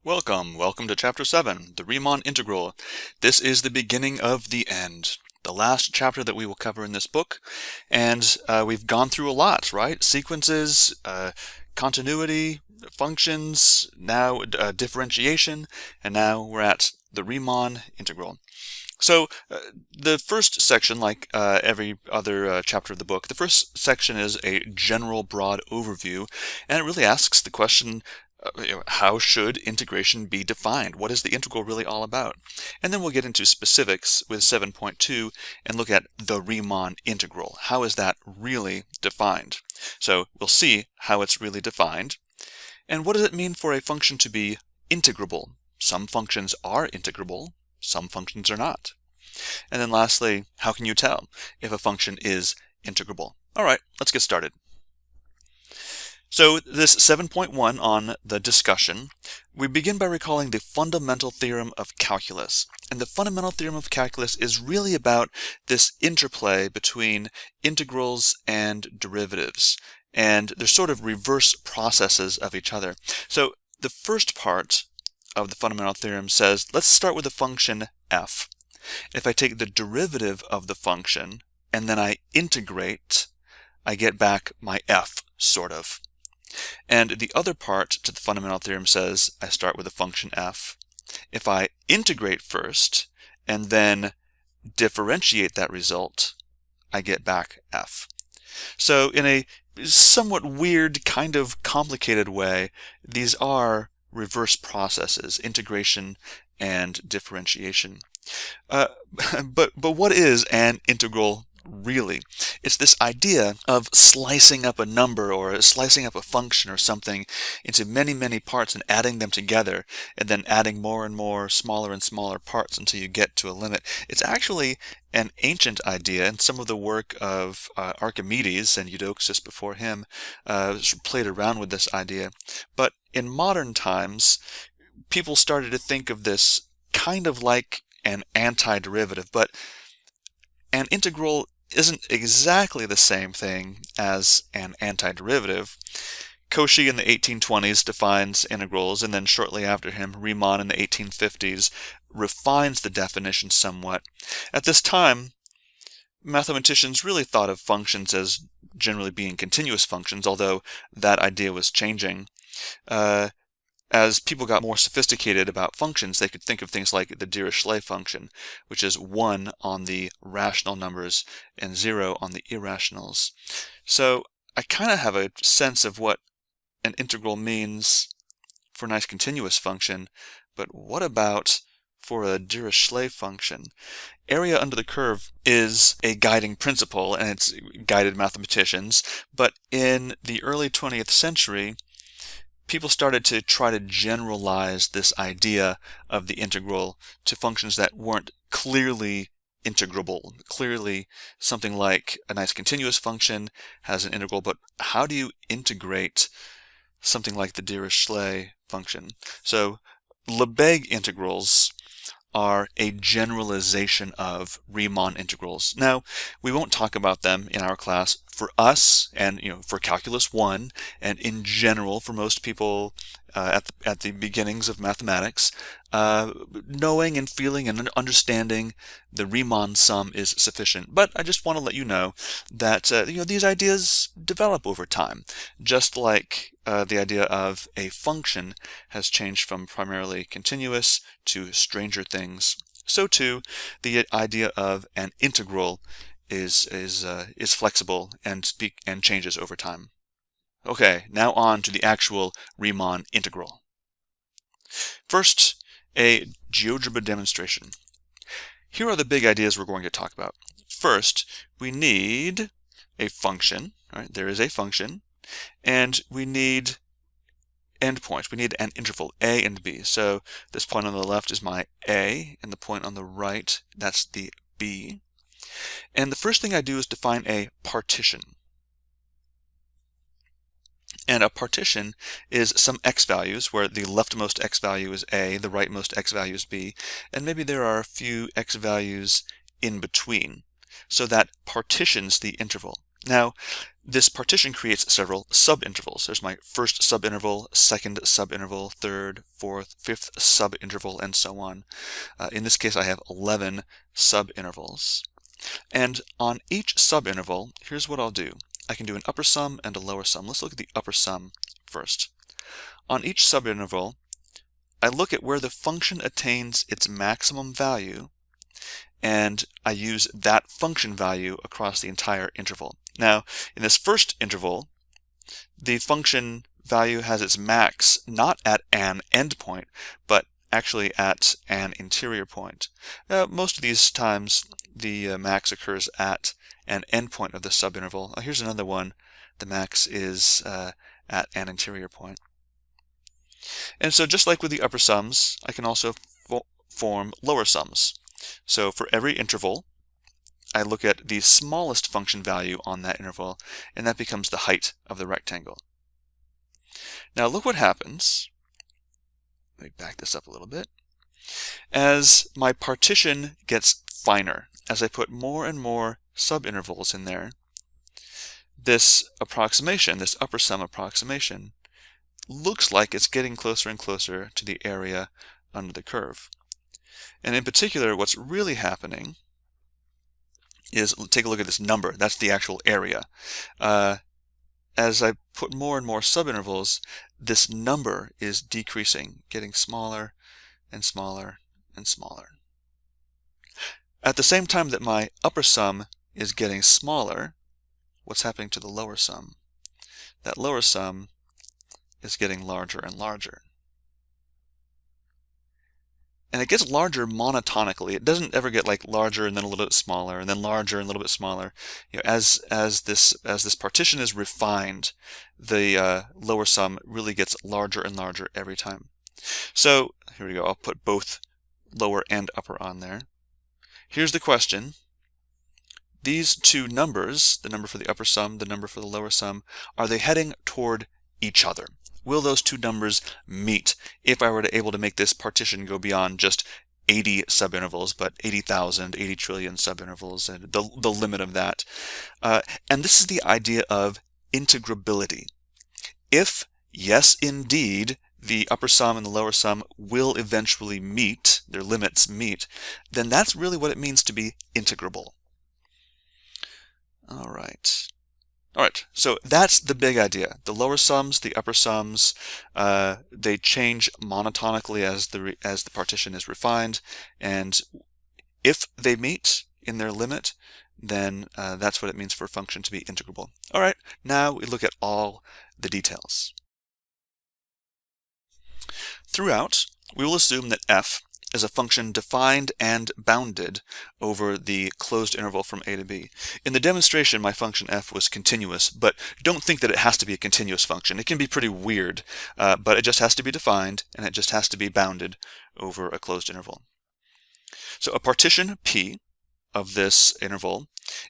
Welcome to Chapter 7, the Riemann integral. This is the beginning of the end, the last chapter that we will cover in this book, and we've gone through a lot, right? Sequences, continuity, functions, now differentiation, and now we're at the Riemann integral. So the first section, like every other chapter of the book, the first section is a general broad overview, and it really asks the question, how should integration be defined? What is the integral really all about? And then we'll get into specifics with 7.2 and look at the Riemann integral. How is that really defined? So we'll see how it's really defined. And what does it mean for a function to be integrable? Some functions are integrable, some functions are not. And then lastly, how can you tell if a function is integrable? All right, let's get started. So this 7.1 on the discussion, we begin by recalling the fundamental theorem of calculus. And the fundamental theorem of calculus is really about this interplay between integrals and derivatives. And they're sort of reverse processes of each other. So the first part of the fundamental theorem says, let's start with the function f. If I take the derivative of the function and then I integrate, I get back my f, sort of. And the other part to the fundamental theorem says I start with the function f. If I integrate first and then differentiate that result, I get back f. So in a somewhat weird, kind of complicated way, these are reverse processes, integration and differentiation. But what is an integral really? It's this idea of slicing up a number or slicing up a function or something into many, many parts and adding them together and then adding more and more smaller and smaller parts until you get to a limit. It's actually an ancient idea, and some of the work of Archimedes and Eudoxus before him played around with this idea. But in modern times, people started to think of this kind of like an antiderivative, but an integral isn't exactly the same thing as an antiderivative. Cauchy in the 1820s defines integrals, and then shortly after him, Riemann in the 1850s refines the definition somewhat. At this time, mathematicians really thought of functions as generally being continuous functions, although that idea was changing. As people got more sophisticated about functions, they could think of things like the Dirichlet function, which is 1 on the rational numbers and 0 on the irrationals. So I kind of have a sense of what an integral means for a nice continuous function, but what about for a Dirichlet function? Area under the curve is a guiding principle, and it's guided mathematicians, but in the early 20th century, people started to try to generalize this idea of the integral to functions that weren't clearly integrable. Clearly, something like a nice continuous function has an integral, but how do you integrate something like the Dirichlet function? So Lebesgue integrals are a generalization of Riemann integrals. Now, we won't talk about them in our class. For us, and for Calculus 1, and in general for most people at the beginnings of mathematics, knowing and feeling and understanding the Riemann sum is sufficient. But I just want to let you know that these ideas develop over time, just like the idea of a function has changed from primarily continuous to stranger things. So too, the idea of an integral is flexible and changes over time. Okay, now on to the actual Riemann integral. First, a GeoGebra demonstration. Here are the big ideas we're going to talk about. First, we need a function. Right? There is a function, and we need endpoints. We need an interval, a and b. So this point on the left is my a, and the point on the right, that's the b. And the first thing I do is define a partition. And a partition is some x values, where the leftmost x value is a, the rightmost x value is b, and maybe there are a few x values in between. So that partitions the interval. Now, this partition creates several subintervals. There's my first subinterval, second subinterval, third, fourth, fifth subinterval, and so on. In this case, I have 11 subintervals. And on each subinterval, here's what I'll do. I can do an upper sum and a lower sum. Let's look at the upper sum first. On each subinterval, I look at where the function attains its maximum value, and I use that function value across the entire interval. Now, in this first interval, the function value has its max not at an endpoint, but actually at an interior point. Most of these times, the max occurs at an endpoint of the subinterval. Here's another one. The max is at an interior point. And so just like with the upper sums, I can also form lower sums. So for every interval, I look at the smallest function value on that interval, and that becomes the height of the rectangle. Now look what happens. Let me back this up a little bit. As my partition gets finer, as I put more and more subintervals in there, this approximation, this upper sum approximation, looks like it's getting closer and closer to the area under the curve. And in particular, what's really happening is, take a look at this number. That's the actual area. As I put more and more subintervals, this number is decreasing, getting smaller and smaller and smaller. At the same time that my upper sum is getting smaller, what's happening to the lower sum? That lower sum is getting larger and larger. And it gets larger monotonically. It doesn't ever get like larger and then a little bit smaller and then larger and a little bit smaller. You know, as this partition is refined, the lower sum really gets larger and larger every time. So here we go. I'll put both lower and upper on there. Here's the question. These two numbers, the number for the upper sum, the number for the lower sum, are they heading toward each other? Will those two numbers meet if I were able to make this partition go beyond just 80 subintervals, but 80,000, 80 trillion subintervals, and the limit of that? And this is the idea of integrability. If, yes, indeed, the upper sum and the lower sum will eventually meet, their limits meet, then that's really what it means to be integrable. All right. All right, so that's the big idea. The lower sums, the upper sums, they change monotonically as the partition is refined, and if they meet in their limit, then that's what it means for a function to be integrable. All right, now we look at all the details. Throughout, we will assume that f is a function defined and bounded over the closed interval from a to b. In the demonstration, my function f was continuous, but don't think that it has to be a continuous function. It can be pretty weird, but it just has to be defined, and it just has to be bounded over a closed interval. So a partition P of this interval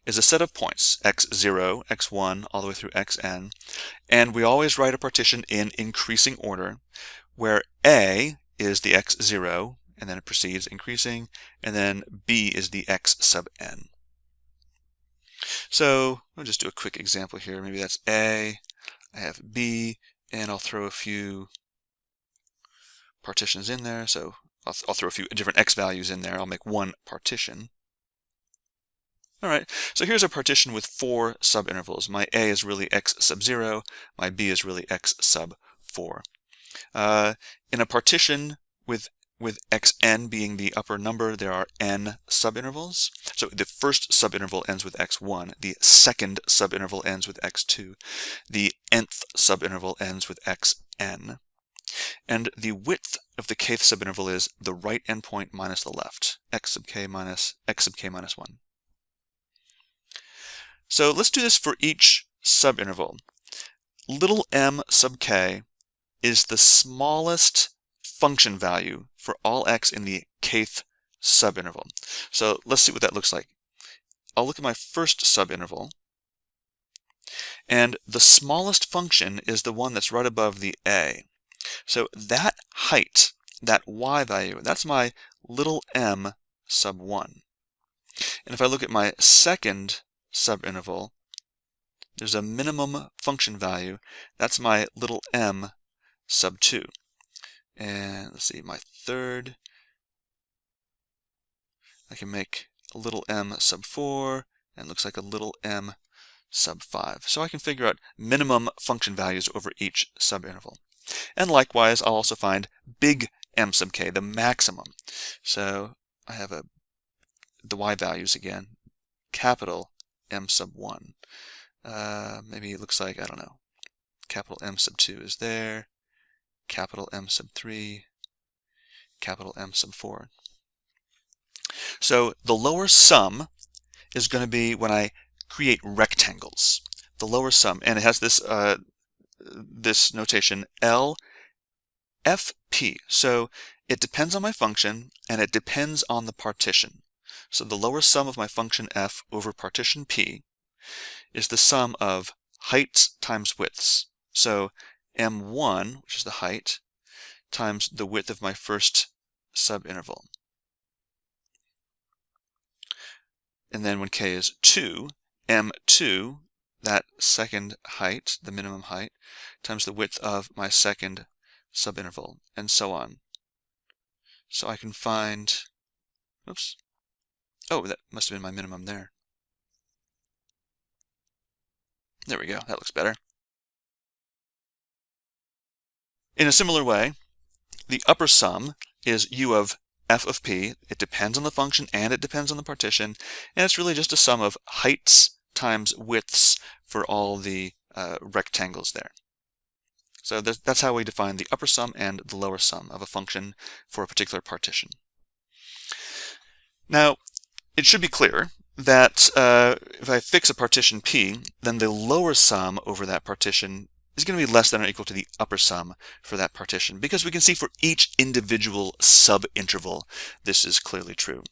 is a set of points, x0, x1, all the way through xn, and we always write a partition in increasing order, where a is the x0, and then it proceeds increasing, and then b is the x sub n. So I'll just do a quick example here. Maybe that's a, I have b, and I'll throw a few partitions in there. So I'll throw a few different x values in there. I'll make one partition. All right, so here's a partition with 4 subintervals. My a is really x sub 0, my b is really x sub 4. In a partition with xn being the upper number, there are n subintervals. So the first subinterval ends with x1, the second subinterval ends with x2, the nth subinterval ends with xn, and the width of the kth subinterval is the right endpoint minus the left, x sub k minus 1. So let's do this for each subinterval. Little m sub k is the smallest function value for all x in the kth subinterval. So let's see what that looks like. I'll look at my first subinterval, and the smallest function is the one that's right above the a. So that height, that y value, that's my little m sub 1. And if I look at my second subinterval, there's a minimum function value. That's my little m sub 2. And let's see, my third, I can make a little m sub 4, and looks like a little m sub 5. So I can figure out minimum function values over each subinterval. And likewise, I'll also find big m sub k, the maximum. So I have the y values again, capital M sub 1. Maybe it looks like, I don't know, capital M sub 2 is there, capital M sub 3, capital M sub 4. So the lower sum is going to be when I create rectangles. The lower sum, and it has this this notation L F P. So it depends on my function and it depends on the partition. So the lower sum of my function f over partition P is the sum of heights times widths. So m1, which is the height, times the width of my first subinterval. And then when k is 2, m2, that second height, the minimum height, times the width of my second subinterval, and so on. So I can find, oops, oh, that must have been my minimum there. There we go, that looks better. In a similar way, the upper sum is u of f of p. It depends on the function and it depends on the partition, and it's really just a sum of heights times widths for all the rectangles there. So that's how we define the upper sum and the lower sum of a function for a particular partition. Now, it should be clear that if I fix a partition P, then the lower sum over that partition is going to be less than or equal to the upper sum for that partition, because we can see for each individual subinterval this is clearly true.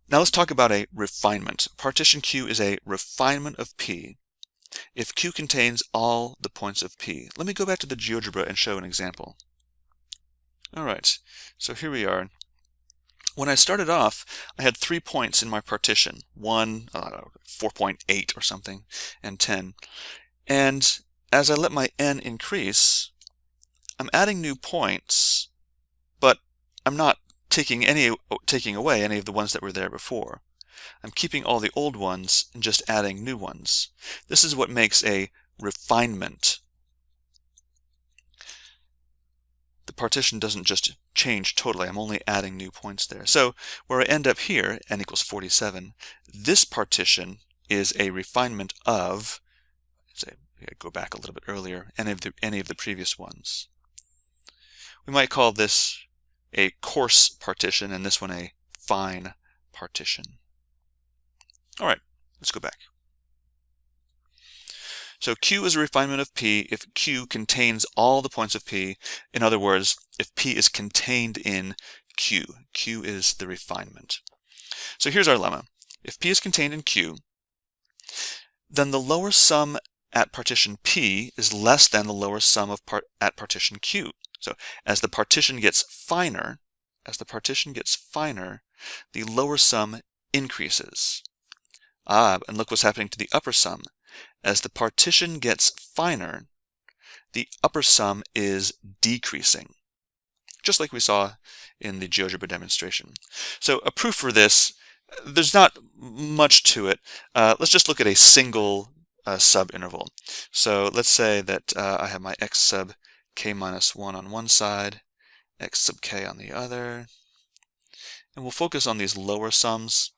Now let's talk about a refinement. Partition Q is a refinement of P if Q contains all the points of P. Let me go back to the GeoGebra and show an example. Alright, so here we are. When I started off, I had 3 points in my partition, 1, 4.8 or something, and 10. And as I let my n increase, I'm adding new points, but I'm not taking away any of the ones that were there before. I'm keeping all the old ones and just adding new ones. This is what makes a refinement. The partition doesn't just change totally, I'm only adding new points there. So where I end up here, n equals 47, this partition is a refinement of, say, go back a little bit earlier, any of the previous ones. We might call this a coarse partition and this one a fine partition. All right, let's go back. So Q is a refinement of P if Q contains all the points of P. In other words, if P is contained in Q. Q is the refinement. So here's our lemma. If P is contained in Q, then the lower sum at partition P is less than the lower sum of at partition Q. So as the partition gets finer, the lower sum increases. And look what's happening to the upper sum. As the partition gets finer, the upper sum is decreasing, just like we saw in the GeoGebra demonstration. So a proof for this, there's not much to it. Let's just look at a single subinterval. So let's say that I have my x sub k minus 1 on one side, x sub k on the other, and we'll focus on these lower sums.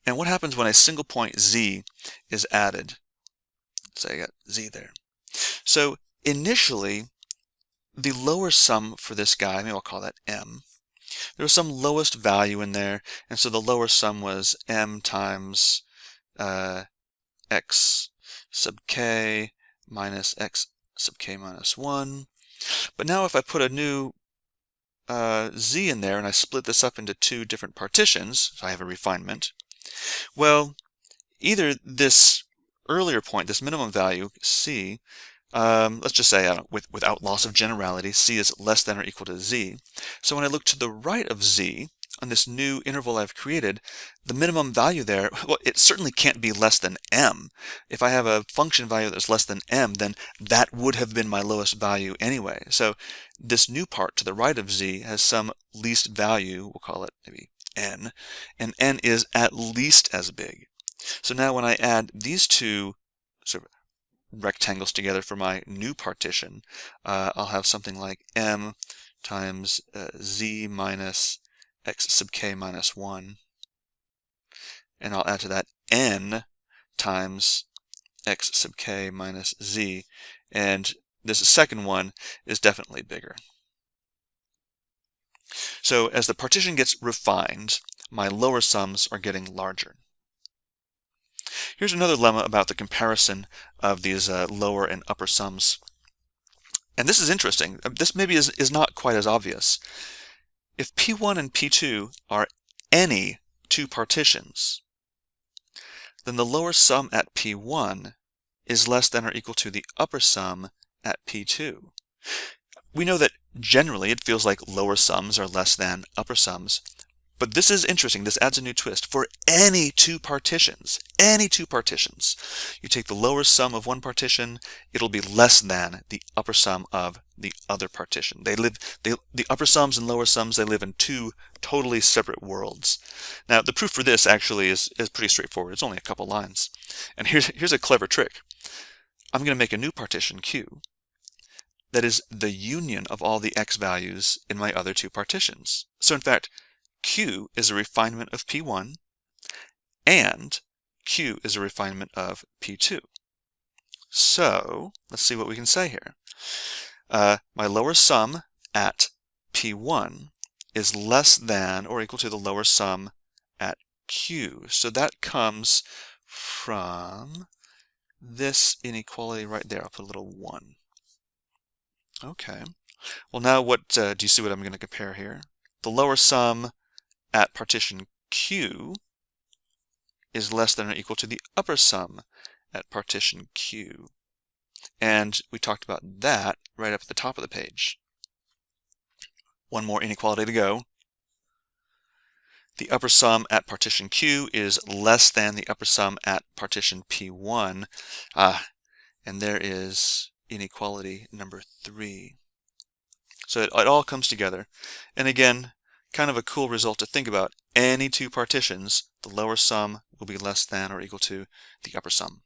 And what happens when a single point z is added? So I got z there. So initially, the lower sum for this guy, maybe I'll call that m, there was some lowest value in there, and so the lower sum was m times x sub k minus x sub k minus 1. But now if I put a new z in there and I split this up into two different partitions, so I have a refinement, well, either this earlier point, this minimum value, c, let's just say, without loss of generality, c is less than or equal to z. So when I look to the right of z, on this new interval I've created, the minimum value there, well, it certainly can't be less than m. If I have a function value that's less than m, then that would have been my lowest value anyway. So this new part to the right of z has some least value, we'll call it maybe n, and n is at least as big. So now when I add these two sort of rectangles together for my new partition, I'll have something like m times z minus x sub k minus 1, and I'll add to that n times x sub k minus z, and this second one is definitely bigger. So as the partition gets refined, my lower sums are getting larger. Here's another lemma about the comparison of these lower and upper sums. And this is interesting. This maybe is not quite as obvious. If P1 and P2 are any two partitions, then the lower sum at P1 is less than or equal to the upper sum at P2. We know that generally it feels like lower sums are less than upper sums, but this is interesting. This adds a new twist. For any two partitions, you take the lower sum of one partition, it'll be less than the upper sum of the other partition. The upper sums and lower sums, they live in two totally separate worlds. Now, the proof for this actually is pretty straightforward. It's only a couple lines. And here's a clever trick. I'm going to make a new partition, Q, that is the union of all the x values in my other two partitions. So in fact, Q is a refinement of P1, and Q is a refinement of P2. So let's see what we can say here. My lower sum at P1 is less than or equal to the lower sum at Q. So that comes from this inequality right there. I'll put a little 1. Okay. Well, now what do you see what I'm going to compare here? The lower sum at partition Q is less than or equal to the upper sum at partition Q. And we talked about that right up at the top of the page. One more inequality to go. The upper sum at partition Q is less than the upper sum at partition P1. And there is inequality number 3. So it all comes together. And again, kind of a cool result to think about. Any two partitions, the lower sum will be less than or equal to the upper sum.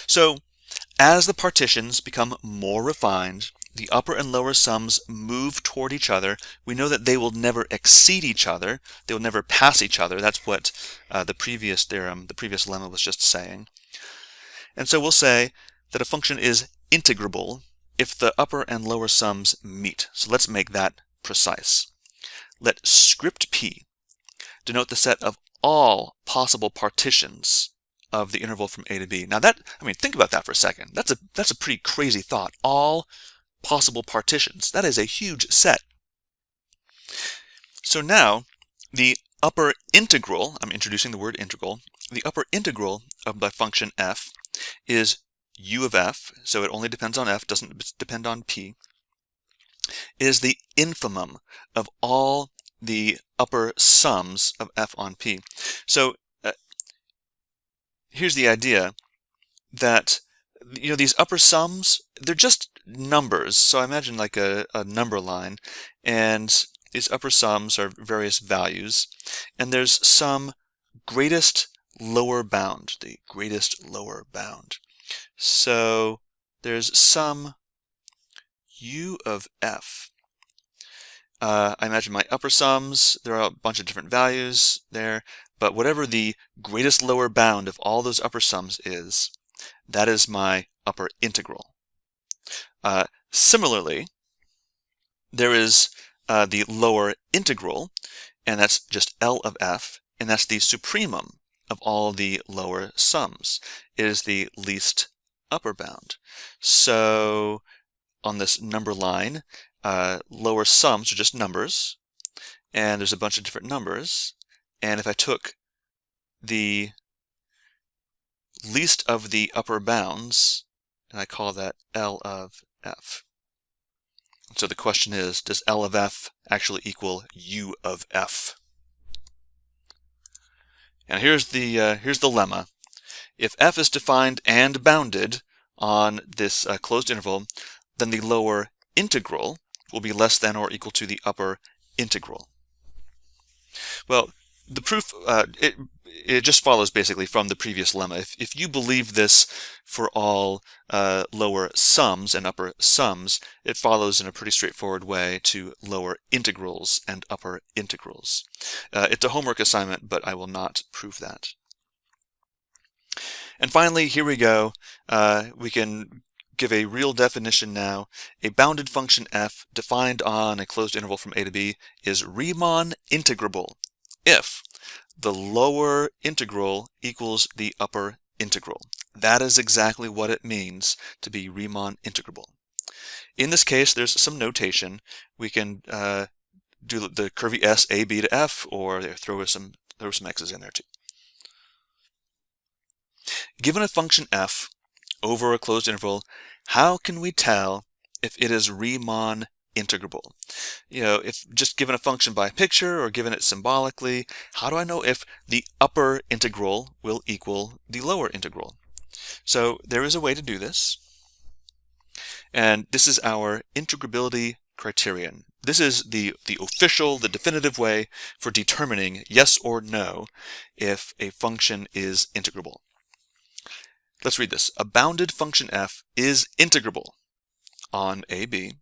So as the partitions become more refined, the upper and lower sums move toward each other. We know that they will never exceed each other. They will never pass each other. That's what the previous theorem, the previous lemma was just saying. And so we'll say that a function is integrable if the upper and lower sums meet. So let's make that precise. Let script P denote the set of all possible partitions of the interval from A to B. Now think about that for a second. That's a pretty crazy thought. All possible partitions. That is a huge set. So now the upper integral, I'm introducing the word integral, the upper integral of my function f is u of f, so it only depends on f, doesn't depend on p, is the infimum of all the upper sums of f on p. So here's the idea that these upper sums, they're just numbers. So I imagine like a number line, and these upper sums are various values, and there's some greatest lower bound, the greatest lower bound. So there's some u of f. I imagine my upper sums, there are a bunch of different values there, but whatever the greatest lower bound of all those upper sums is, that is my upper integral. Similarly, there is the lower integral, and that's just L of f, and that's the supremum of all the lower sums. It is the least upper bound. So on this number line, lower sums are just numbers, and there's a bunch of different numbers, and if I took the least of the upper bounds, and I call that L of f. So the question is, does L of f actually equal U of f? And here's the lemma. If f is defined and bounded on this closed interval, then the lower integral will be less than or equal to the upper integral. Well, the proof, it just follows basically from the previous lemma. If you believe this for all lower sums and upper sums, it follows in a pretty straightforward way to lower integrals and upper integrals. It's a homework assignment, but I will not prove that. And finally, here we go. We can give a real definition now. A bounded function f defined on a closed interval from a to b is Riemann integrable if the lower integral equals the upper integral. That is exactly what it means to be Riemann integrable. In this case, there's some notation. We can do the curvy s a b to f, or throw some x's in there too. Given a function f over a closed interval, how can we tell if it is Riemann integrable? You know, if just given a function by picture or given it symbolically, how do I know if the upper integral will equal the lower integral? So there is a way to do this, and this is our integrability criterion. This is the official, the definitive way for determining yes or no if a function is integrable. Let's read this. A bounded function f is integrable on AB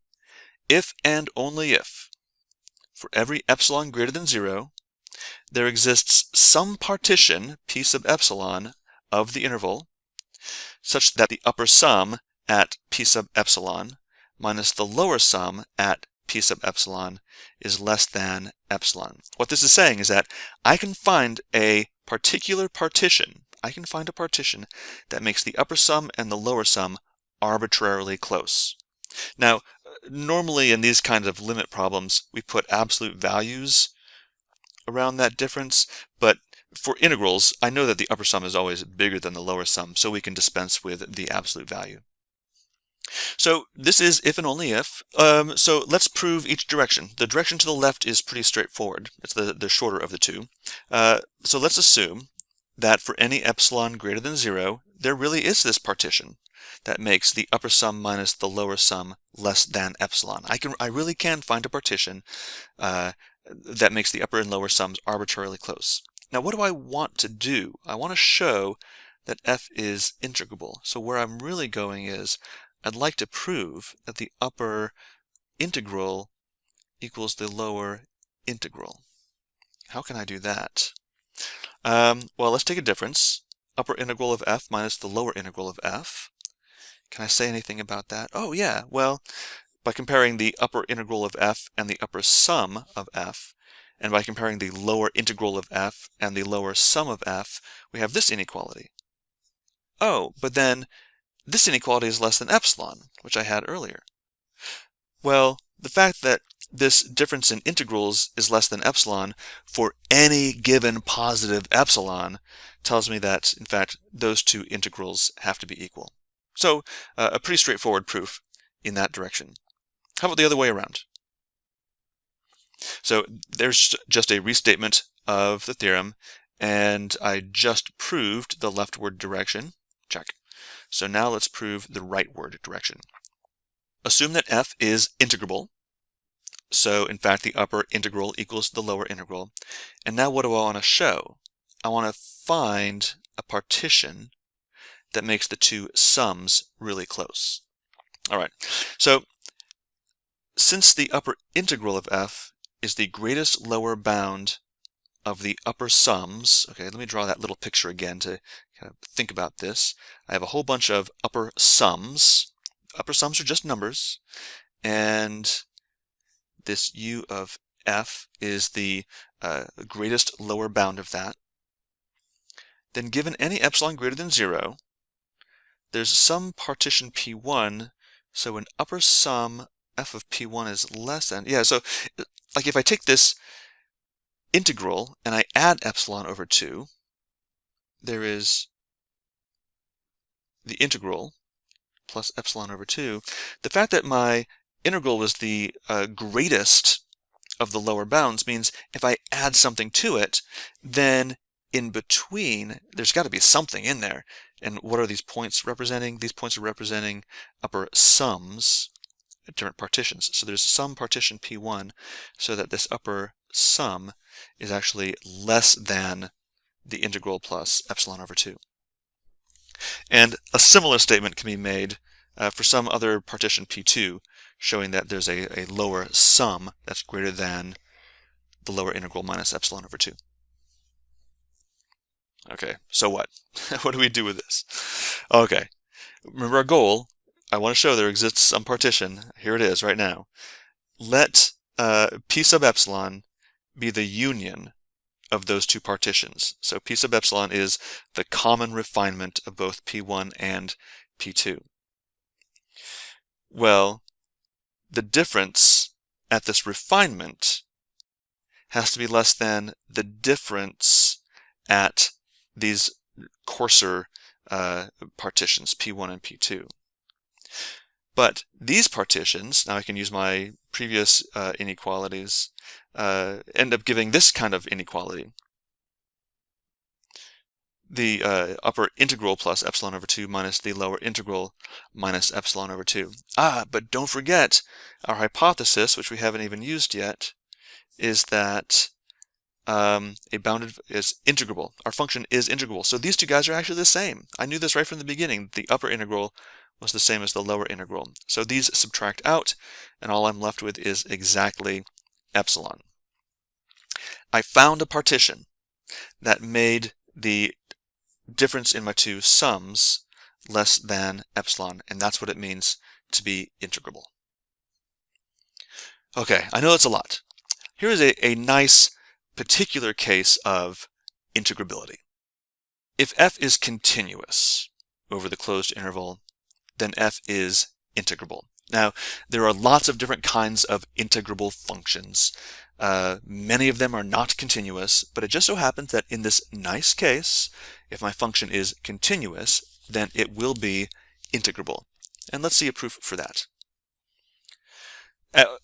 if and only if, for every epsilon greater than 0, there exists some partition, p sub epsilon, of the interval, such that the upper sum at p sub epsilon minus the lower sum at p sub epsilon is less than epsilon. What this is saying is that I can find a particular partition. I can find a partition that makes the upper sum and the lower sum arbitrarily close. Now, normally in these kinds of limit problems, we put absolute values around that difference, but for integrals, I know that the upper sum is always bigger than the lower sum, so we can dispense with the absolute value. So this is if and only if. So let's prove each direction. The direction to the left is pretty straightforward. It's the shorter of the two. So let's assume that for any epsilon greater than 0, there really is this partition that makes the upper sum minus the lower sum less than epsilon. I really can find a partition that makes the upper and lower sums arbitrarily close. Now, what do I want to do? I want to show that f is integrable. So where I'm really going is, I'd like to prove that the upper integral equals the lower integral. How can I do that? Well, let's take a difference. Upper integral of f minus the lower integral of f. Can I say anything about that? Oh yeah, well, by comparing the upper integral of f and the upper sum of f, and by comparing the lower integral of f and the lower sum of f, we have this inequality. Oh, but then this inequality is less than epsilon, which I had earlier. Well, the fact that this difference in integrals is less than epsilon for any given positive epsilon tells me that, in fact, those two integrals have to be equal. So, a pretty straightforward proof in that direction. How about the other way around? So, there's just a restatement of the theorem, and I just proved the leftward direction. Check. So now let's prove the rightward direction. Assume that f is integrable. So, in fact, the upper integral equals the lower integral. And now what do I want to show? I want to find a partition that makes the two sums really close. All right, so since the upper integral of f is the greatest lower bound of the upper sums, okay, let me draw that little picture again to kind of think about this. I have a whole bunch of upper sums. Upper sums are just numbers, and this u of f is the greatest lower bound of that. Then given any epsilon greater than 0, there's some partition p1, so an upper sum f of p1 is less than, yeah, so like if I take this integral and I add epsilon over 2, there is the integral plus epsilon over 2. The fact that my integral was the greatest of the lower bounds means if I add something to it, then in between, there's got to be something in there. And what are these points representing? These points are representing upper sums at different partitions. So there's some partition P1, so that this upper sum is actually less than the integral plus epsilon over 2. And a similar statement can be made for some other partition P2, showing that there's a lower sum that's greater than the lower integral minus epsilon over 2. Okay, so what? What do we do with this? Okay, remember our goal. I want to show there exists some partition. Here it is right now. Let P sub epsilon be the union of those two partitions. So P sub epsilon is the common refinement of both P1 and P2. Well, the difference at this refinement has to be less than the difference at these coarser partitions, P1 and P2. But these partitions, now I can use my previous inequalities, end up giving this kind of inequality. The upper integral plus epsilon over 2 minus the lower integral minus epsilon over 2. But don't forget, our hypothesis, which we haven't even used yet, is that a bounded is integrable. Our function is integrable. So these two guys are actually the same. I knew this right from the beginning. The upper integral was the same as the lower integral. So these subtract out, and all I'm left with is exactly epsilon. I found a partition that made the difference in my two sums less than epsilon, and that's what it means to be integrable. Okay, I know that's a lot. Here is a nice particular case of integrability. If f is continuous over the closed interval, then f is integrable. Now, there are lots of different kinds of integrable functions. Many of them are not continuous, but it just so happens that in this nice case, if my function is continuous, then it will be integrable. And let's see a proof for that.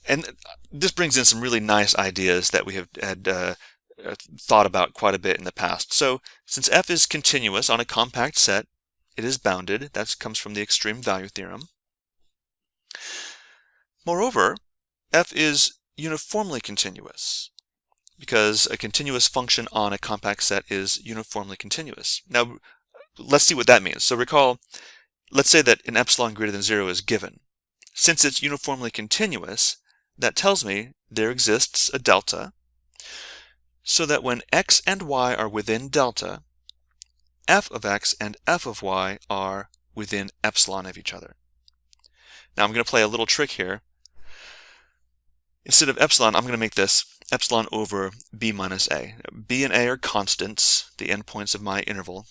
And this brings in some really nice ideas that we have had thought about quite a bit in the past. So, since f is continuous on a compact set, it is bounded. That comes from the extreme value theorem. Moreover, f is uniformly continuous, because a continuous function on a compact set is uniformly continuous. Now, let's see what that means. So recall, let's say that an epsilon greater than 0 is given. Since it's uniformly continuous, that tells me there exists a delta, so that when x and y are within delta, f of x and f of y are within epsilon of each other. Now I'm going to play a little trick here. Instead of epsilon, I'm going to make this epsilon over b minus a. B and a are constants, the endpoints of my interval.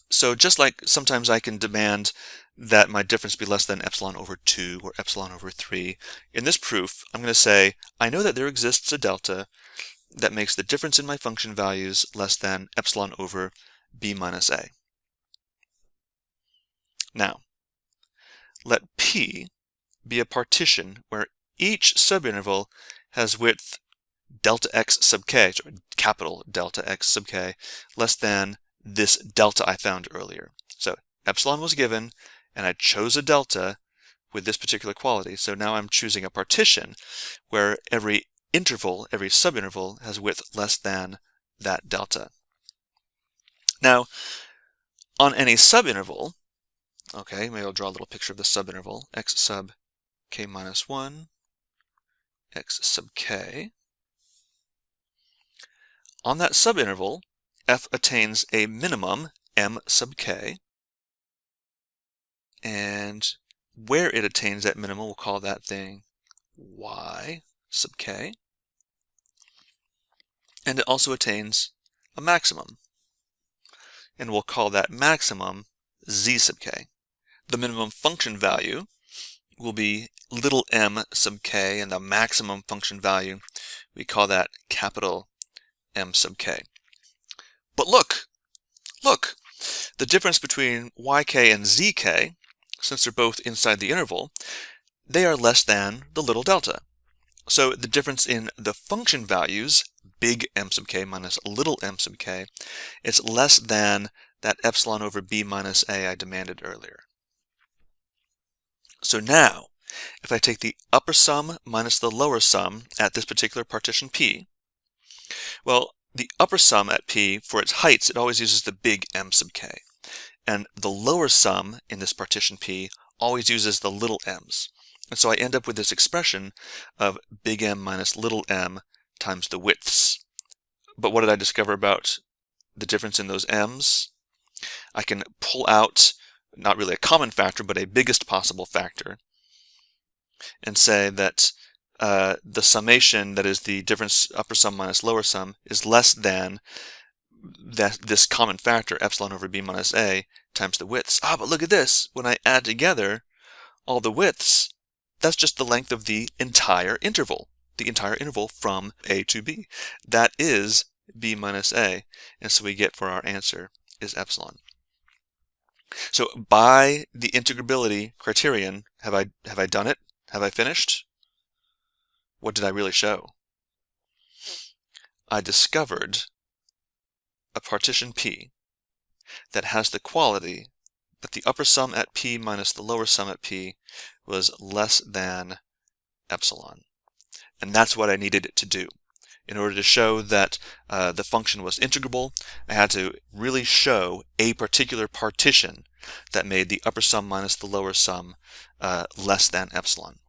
So just like sometimes I can demand that my difference be less than epsilon over 2 or epsilon over 3, in this proof, I'm going to say, I know that there exists a delta that makes the difference in my function values less than epsilon over b minus a. Now, let P be a partition where each subinterval has width delta x sub k, or capital delta x sub k, less than this delta I found earlier. So epsilon was given, and I chose a delta with this particular quality. So now I'm choosing a partition where every interval, every subinterval, has width less than that delta. Now, on any subinterval, okay, maybe I'll draw a little picture of the subinterval, x sub k minus 1, x sub k. On that subinterval, f attains a minimum m sub k, and where it attains that minimum, we'll call that thing y sub k, and it also attains a maximum, and we'll call that maximum z sub k. The minimum function value will be little m sub k, and the maximum function value, we call that capital M sub k. But look, the difference between yk and zk, since they're both inside the interval, they are less than the little delta. So the difference in the function values, big M sub k minus little m sub k, is less than that epsilon over b minus a I demanded earlier. So now, if I take the upper sum minus the lower sum at this particular partition P, well, the upper sum at P, for its heights, it always uses the big M sub k. And the lower sum in this partition P always uses the little m's. And so I end up with this expression of big M minus little m times the widths. But what did I discover about the difference in those m's? I can pull out, not really a common factor, but a biggest possible factor, and say that the summation, that is the difference upper sum minus lower sum, is less than this common factor, epsilon over b minus a, times the widths. But look at this. When I add together all the widths, that's just the length of the entire interval from a to b. That is b minus a, and so we get for our answer is epsilon. So by the integrability criterion, have I done it? Have I finished? What did I really show? I discovered a partition P that has the quality that the upper sum at P minus the lower sum at P was less than epsilon. And that's what I needed it to do. In order to show that the function was integrable, I had to really show a particular partition that made the upper sum minus the lower sum less than epsilon.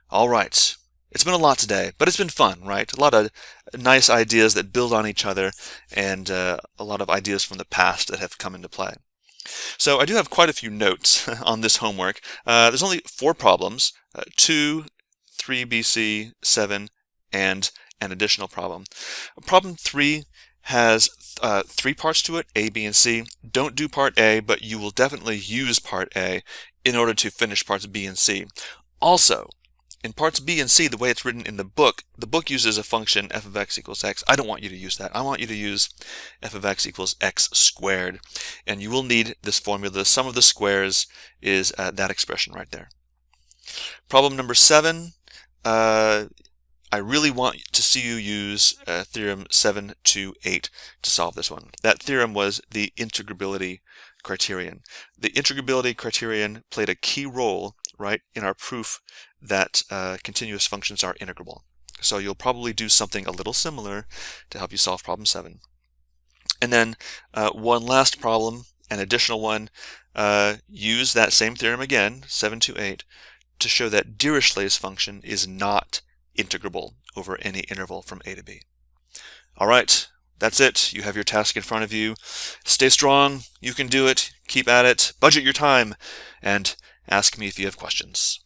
All right. It's been a lot today, but it's been fun, right? A lot of nice ideas that build on each other, and a lot of ideas from the past that have come into play. So I do have quite a few notes on this homework. There's only 4 problems, 2, 3 BC, 7, and an additional problem. Problem 3 has 3 parts to it, A, B, and C. Don't do part A, but you will definitely use part A in order to finish parts B and C. Also, in parts B and C, the way it's written in the book uses a function f of x equals x. I don't want you to use that. I want you to use f of x equals x squared. And you will need this formula. The sum of the squares is that expression right there. Problem number 7. I really want to see you use theorem 7.2 and 8 to solve this one. That theorem was the integrability criterion. The integrability criterion played a key role, right, in our proof that continuous functions are integrable. So you'll probably do something a little similar to help you solve problem 7. And then one last problem, an additional one, use that same theorem again, 7.2 and 8, to show that Dirichlet's function is not integrable over any interval from a to b. All right, that's it. You have your task in front of you. Stay strong. You can do it. Keep at it. Budget your time. And ask me if you have questions.